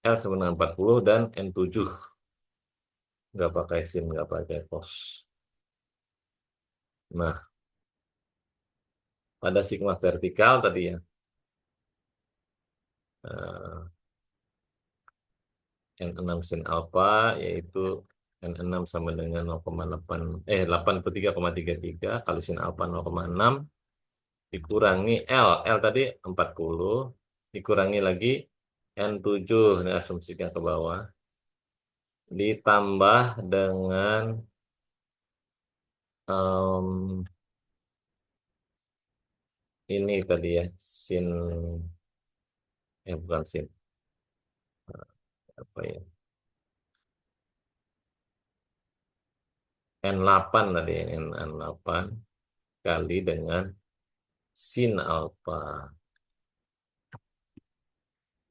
L sama dengan 40 dan N7. Nggak pakai sin, nggak pakai cos. Nah, pada sigma vertikal tadi ya, eh, N6 sin alpha yaitu N6 sama dengan 83,33 kali sin alpha 0,6 dikurangi L tadi 40 dikurangi lagi N7, ini asumsikan ke bawah, ditambah dengan em, ini tadi ya, sin, bukan sin, apa ya, N8 tadi ya, N8 kali dengan sin alpha.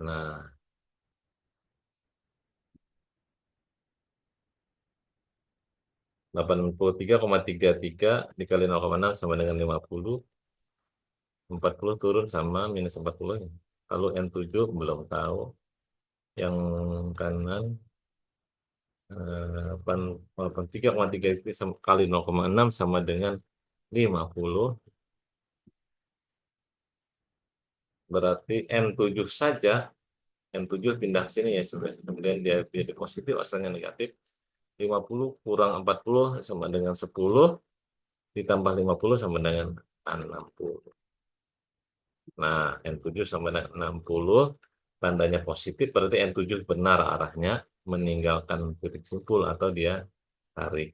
Nah, 83,33 dikali 0,6 sama dengan 50. 40 turun sama minus 40. Lalu N7 belum tahu. Yang kanan 83,3 itu kali 0,6 sama dengan 50. Berarti N7 saja. N7 pindah ke sini ya sebenarnya. Kemudian dia jadi positif, asalnya negatif. 50 kurang 40 sama dengan 10. Ditambah 50 sama dengan 60. Nah, N7 sama dengan 60, tandanya positif, berarti N7 benar arahnya, meninggalkan titik simpul atau dia tarik.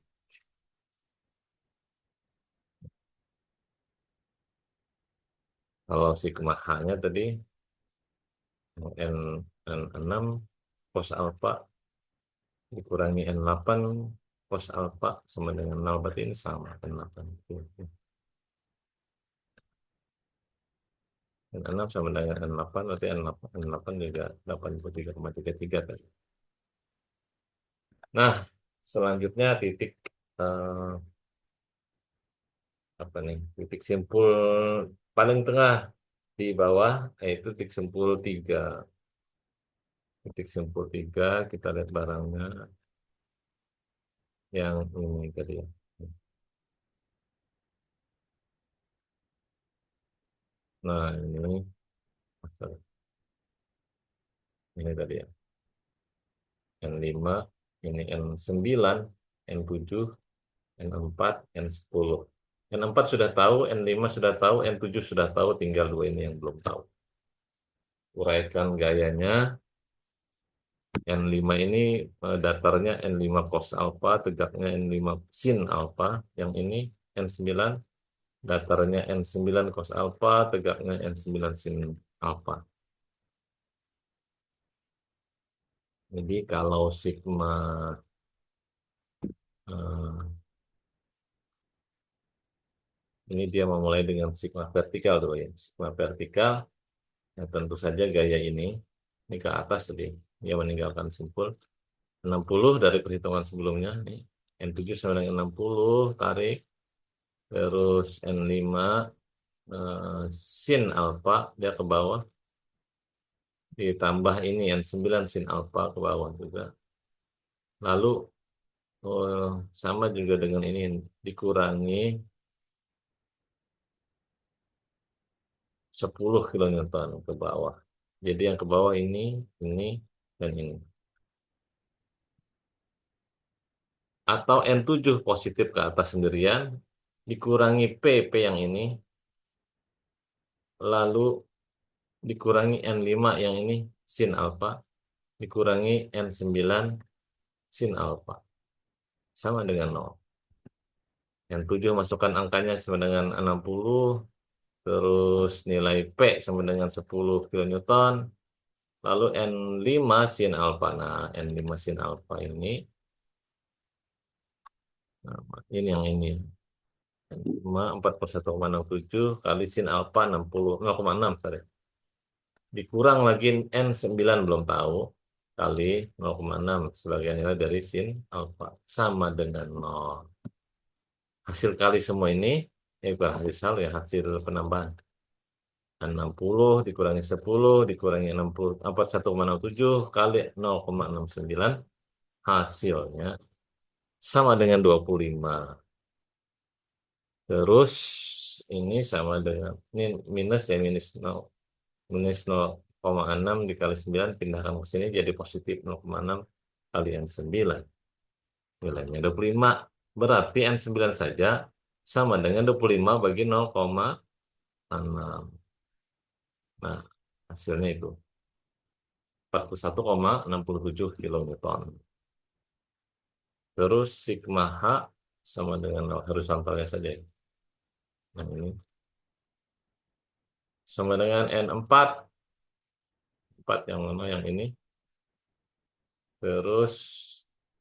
Kalau sigma H-nya tadi, N, N6 cos alpha dikurangi N8 cos alpha sama dengan 0, berarti ini sama, N8. N6 sama dengan N8, berarti N8 juga 83,33 tadi. Nah, selanjutnya titik eh, apa nih, titik simpul paling tengah di bawah yaitu titik simpul tiga kita lihat barangnya yang ini tadi ya. Nah masalah- ini tadi ya, N5, ini N9, N7, N4, N10. N4 sudah tahu, N5 sudah tahu, N7 sudah tahu, tinggal dua ini yang belum tahu. Uraikan gayanya. N5 ini datarnya N5 cos alpha, tegaknya N5 sin alpha. Yang ini N9 datarnya N9 cos alpha, tegaknya N9 sin alpha. Jadi kalau sigma eh, ini dia memulai dengan sigma vertikal dulu ya. Sigma vertikal, ya tentu saja gaya ini ke atas tadi. Dia meninggalkan simpul 60 dari perhitungan sebelumnya. Nih. N7 sama dengan 60, tarik. Terus N5 sin alpha, dia ke bawah. Ditambah ini N9 sin alpha ke bawah juga. Lalu sama juga dengan ini, dikurangi 10 kilonewton ke bawah. Jadi yang ke bawah ini, dan ini. Atau N7 positif ke atas sendirian, dikurangi P yang ini, lalu dikurangi N5 yang ini, sin alpha, dikurangi N9 sin alpha. Sama dengan 0. N7 masukkan angkanya sama dengan 60, terus nilai P sama dengan 10 kilonewton, lalu N5 sin alpha. Nah, N5 sin alpha ini yang ini. 41,67 kali sin alpha 0,6 sorry. Dikurang lagi N9 belum tahu kali 0,6 sebagai nilai dari sin alpha sama dengan 0. Hasil kali semua ini bukan hasil ya, hasil penambahan. 60 dikurangi 10 dikurangi 60 41,67 kali 0,69 hasilnya sama dengan 25. Terus ini sama dengan ini minus ya, minus 0,6 dikali 9 pindahkan ke sini jadi positif 0,6 kali N9. Nilainya 25. Berarti N9 saja sama dengan 25 bagi 0,6. Nah, hasilnya itu 41,67 kilonewton. Terus sigma H sama dengan horizontalnya saja. Nah, ini sama dengan N4. 4 yang mana yang ini. Terus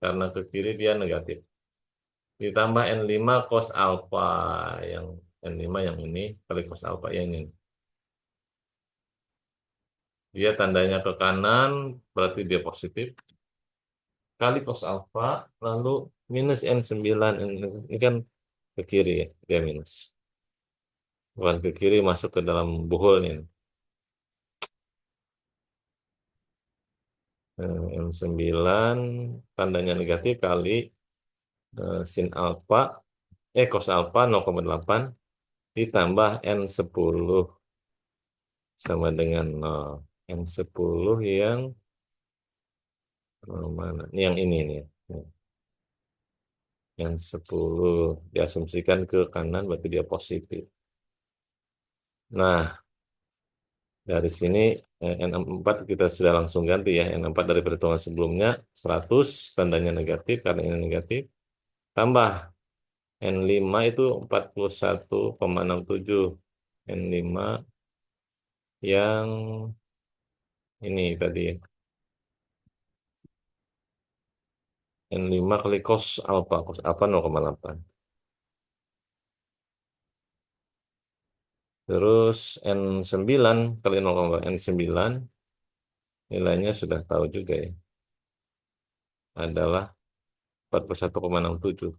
karena ke kiri dia negatif. Ditambah N5 cos alpha. Yang N5 yang ini kali cos alpha yang ini. Dia tandanya ke kanan, berarti dia positif. Kali cos alpha, lalu minus N9. Ini kan ke kiri ya, dia minus. Bukan ke kiri, masuk ke dalam buhulnya. N9 tandanya negatif kali sin alpha, cos alpha 0,8 ditambah N10 sama dengan 0. N10 yang mana? Ini yang ini nih. Yang 10 diasumsikan ke kanan berarti dia positif. Nah, dari sini N4 kita sudah langsung ganti ya. N4 dari perhitungan sebelumnya 100 tandanya negatif karena ini negatif. Tambah N5 itu 41,67. N5 yang ini tadi N5 kali cos alpha 0,8. Terus N9 kali 0,8 N9 nilainya sudah tahu juga ya. Adalah 41,67.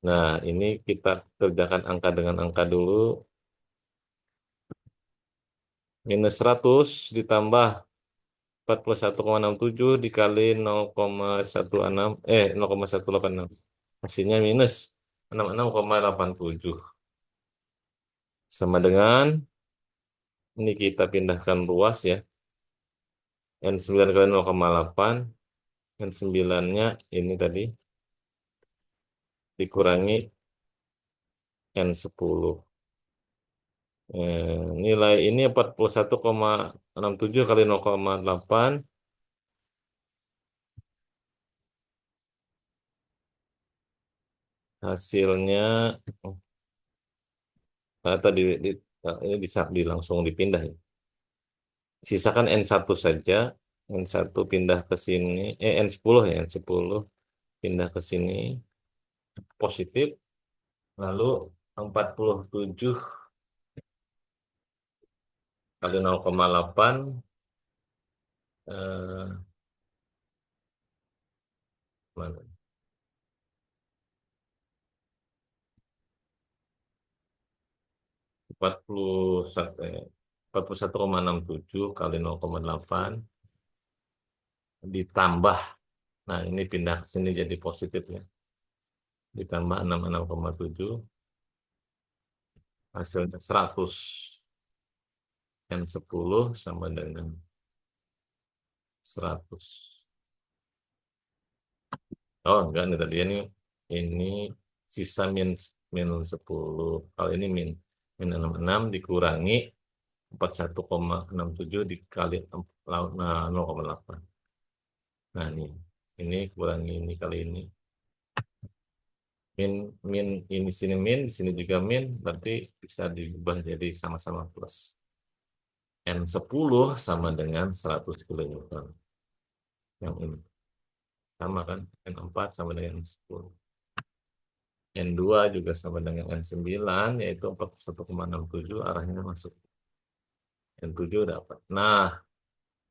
Nah, ini kita kerjakan angka dengan angka dulu. Minus 100 ditambah 41,67 dikali 0,16 0,186. Hasilnya minus 66,87. Sama dengan ini kita pindahkan ruas ya. N9 kali 0,8. N9-nya ini tadi dikurangi N10. Nilai ini 41,67 kali 0,8. Hasilnya tadi ini bisa langsung dipindah ya. Sisakan N1 saja. N1 pindah ke sini. N10 ya. N10 pindah ke sini. Positif. Lalu 47 kali 0,8. eh, mana? 41, 41,67 kali 0,8 ditambah. Nah, ini pindah ke sini jadi positif ya. Ditambah 66,7 hasilnya 100. N10 sama dengan 100. Oh, enggak nih tadi ini sisa min 10. Kalau ini min 66 dikurangi 41,67 dikali nah, 0,8. Nah, ini kurangi ini kali ini. Min min ini sini min, di sini juga min, berarti bisa diubah jadi sama-sama plus. N10 sama dengan 100 kilonewton. Yang ini sama kan? N4 sama dengan N10. N2 juga sama dengan N9, yaitu 41,67 arahnya masuk. N7 dapat. Nah,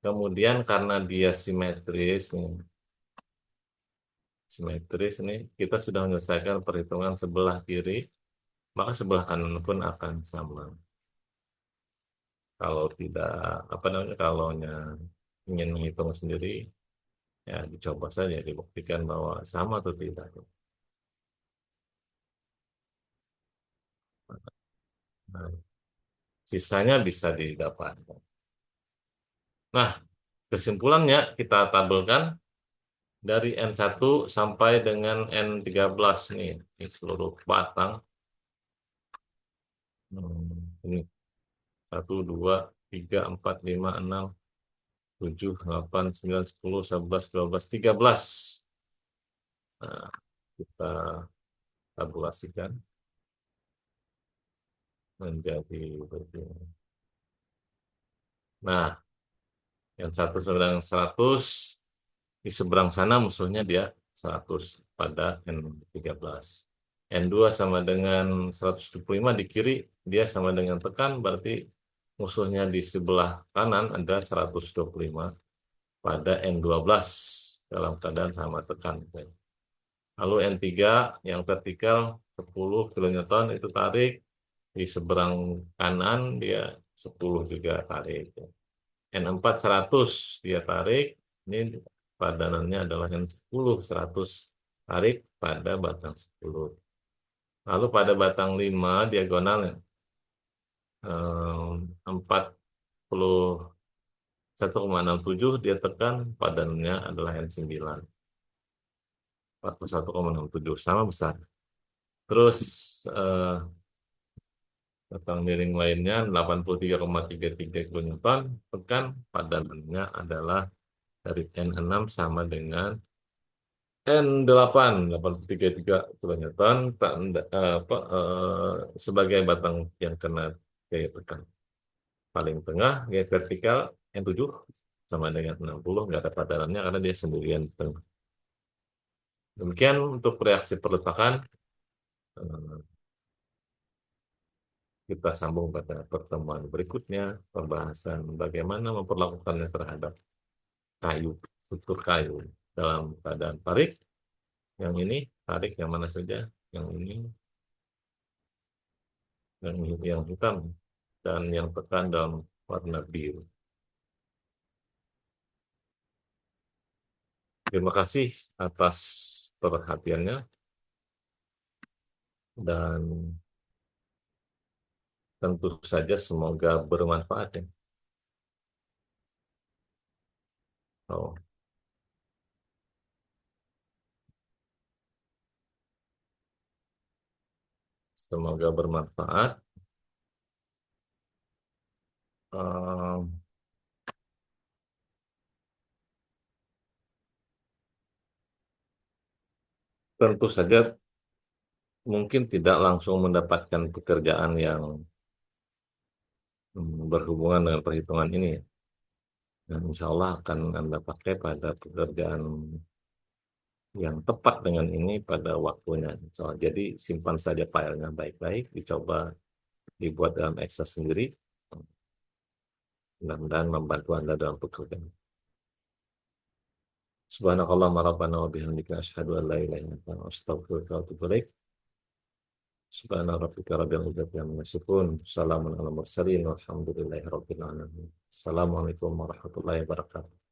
kemudian karena dia simetris nih, kita sudah menyelesaikan perhitungan sebelah kiri, maka sebelah kanan pun akan sama. Kalau tidak, apa namanya, kalau ingin menghitung sendiri, ya dicoba saja, dibuktikan bahwa sama atau tidak. Nah, sisanya bisa didapatkan. Nah, kesimpulannya kita tabelkan dari N1 sampai dengan N13 nih, ini seluruh batang. Ini 1, 2, 3, 4, 5, 6, 7, 8, 9, 10, 11, 12, 13. Nah, kita tabulasikan menjadi begini. Nah, yang satu sedang 100 di seberang sana musuhnya dia 100 pada N13. N2 sama dengan 125 di kiri, dia sama dengan tekan, berarti musuhnya di sebelah kanan ada 125 pada N12 dalam keadaan sama tekan. Lalu N3 yang vertikal 10 kilonewton itu tarik, di seberang kanan dia 10 juga tarik. N4 100 dia tarik, ini padanannya adalah N10 100 tarik pada batang 10. Lalu pada batang 5 diagonalnya 41,67 dia tekan, padanannya adalah N9. 41,67 sama besar. Terus eh, batang miring lainnya 83,33 kilonewton, tekan, padanannya adalah dari N6 sama dengan N8 8,33 kilonewton, sebagai batang yang kena gaya tekan. Paling tengah gaya vertikal N7 sama dengan 60, nggak ada padanannya karena dia sendirian di tengah. Demikian untuk reaksi perletakan. Eh, Kita sambung pada pertemuan berikutnya, pembahasan bagaimana memperlakukannya terhadap kayu, struktur kayu dalam keadaan tarik. Yang ini tarik yang mana saja, yang ini, yang hitam, dan yang tekan dalam warna biru. Terima kasih atas perhatiannya dan tentu saja semoga bermanfaat ya. Oh. Semoga bermanfaat. Eh, Tentu saja mungkin tidak langsung mendapatkan pekerjaan yang berhubungan dengan perhitungan ini, ya. Dan insya Allah akan Anda pakai pada pekerjaan yang tepat dengan ini pada waktunya. Jadi simpan saja filenya baik-baik, dicoba dibuat dalam Excel sendiri, mudah-mudahan membantu Anda dalam pekerjaan. Subhanakallahumma rabbana wa bihamdika asyhadu an la ilaha illa anta astaghfiruka wa atubu ilaik. Subhana rabbika rabbil izzati amma yasifun. Salamun alal mursalin walhamdulillahi rabbil alamin. Assalamualaikum warahmatullahi wabarakatuh.